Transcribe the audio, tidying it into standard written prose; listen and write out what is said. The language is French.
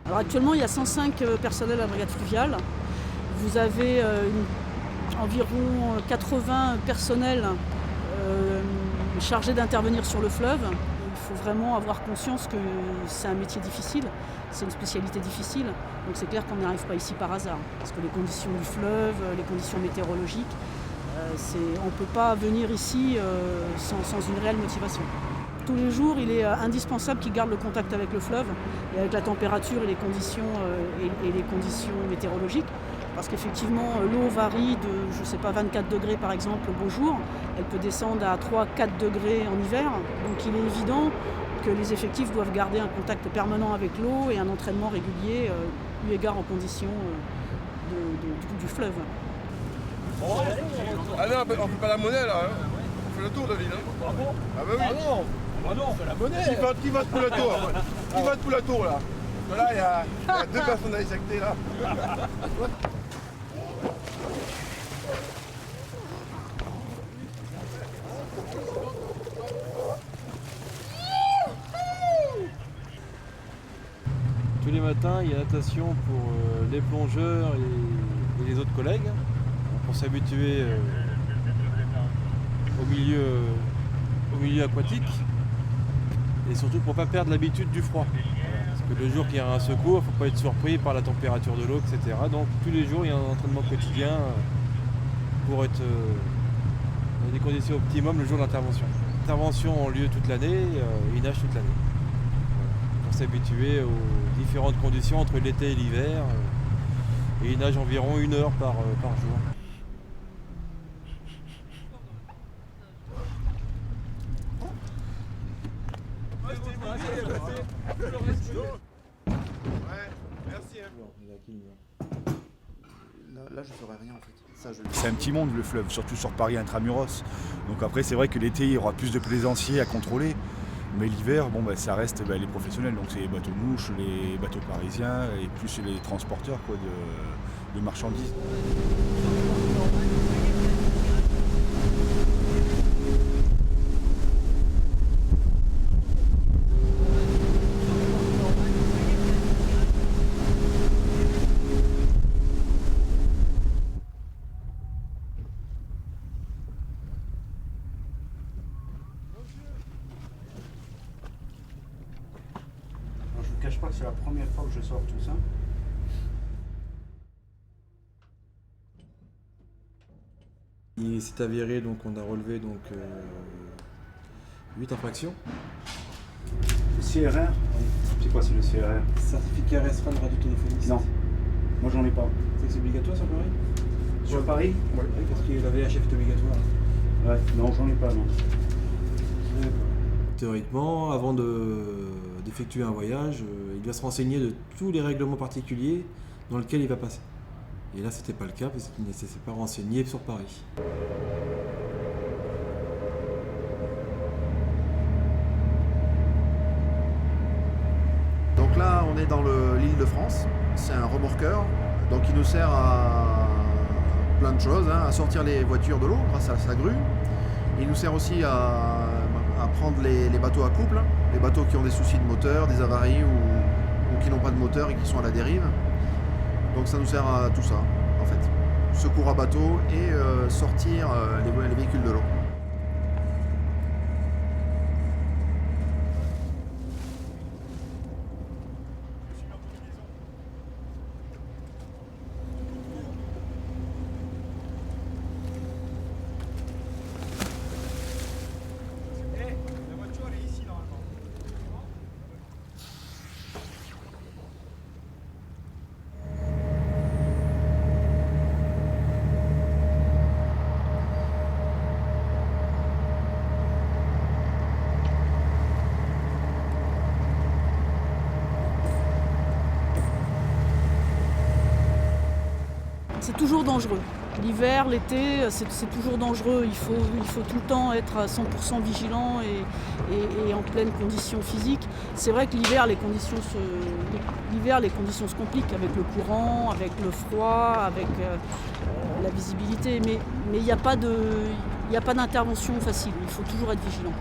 Alors actuellement, il y a 105 personnels à la brigade fluviale. Vous avez environ 80 personnels chargés d'intervenir sur le fleuve. Il faut vraiment avoir conscience que c'est un métier difficile, c'est une spécialité difficile. Donc c'est clair qu'on n'y arrive pas ici par hasard. Parce que les conditions du fleuve, les conditions météorologiques, on ne peut pas venir ici sans une réelle motivation. Tous les jours, il est indispensable qu'ils gardent le contact avec le fleuve et avec la température et les conditions météorologiques. Parce qu'effectivement, l'eau varie de, 24 degrés par exemple au beau jour. Elle peut descendre à 3-4 degrés en hiver. Donc il est évident que les effectifs doivent garder un contact permanent avec l'eau et un entraînement régulier eu égard aux conditions du fleuve. Ah non, on fait pas la monnaie là, hein. On fait le tour de l'île. Hein. Ah bon? Ah bah oui. Ah non, ah non, on fait la monnaie. Qui vote pour le tour? Qui vote pour le tour là? Parce que là, il y a 2 personnes à éjecter là. Tous les matins, il y a natation pour les plongeurs et les autres collègues, pour s'habituer au milieu aquatique et surtout pour ne pas perdre l'habitude du froid. Parce que le jour qu'il y a un secours, il ne faut pas être surpris par la température de l'eau, etc. Donc tous les jours, il y a un entraînement quotidien pour être dans des conditions optimum le jour de l'intervention. Les interventions ont lieu toute l'année, ils nagent toute l'année. Pour s'habituer aux différentes conditions entre l'été et l'hiver. Et ils nagent environ 1 heure par jour. Là, je ferai rien en fait. C'est un petit monde le fleuve, surtout sur Paris intramuros. Donc après, c'est vrai que l'été, il y aura plus de plaisanciers à contrôler. Mais l'hiver, ça reste les professionnels. Donc c'est les bateaux mouches, les bateaux parisiens et plus les transporteurs de marchandises. Je ne vous cache pas que c'est la première fois que je sors tout ça. Il s'est avéré, donc on a relevé 8 infractions. Le CRR, c'est quoi c'est le CRR? Certificat restreint de radiotéléphoniste. Non, moi j'en ai pas. C'est obligatoire sur Paris? Sur Paris? Oui, parce que la VHF est obligatoire. Ouais, non, j'en ai pas, non. Théoriquement, avant d'effectuer un voyage, il doit se renseigner de tous les règlements particuliers dans lesquels il va passer. Et là, c'était pas le cas parce qu'il ne s'est pas renseigné sur Paris. Donc là, on est dans l'île de France. C'est un remorqueur, donc il nous sert à plein de choses, à sortir les voitures de l'eau grâce à sa grue. Il nous sert aussi à prendre les bateaux à couple, les bateaux qui ont des soucis de moteur, des avaries ou qui n'ont pas de moteur et qui sont à la dérive. Donc ça nous sert à tout ça, en fait. Secours à bateau et sortir les véhicules de l'eau. C'est toujours dangereux. L'hiver, l'été, c'est toujours dangereux. Il faut tout le temps être à 100% vigilant et en pleine condition physique. C'est vrai que l'hiver, les conditions se compliquent avec le courant, avec le froid, avec la visibilité. Mais il n'y a pas d'intervention facile. Il faut toujours être vigilant.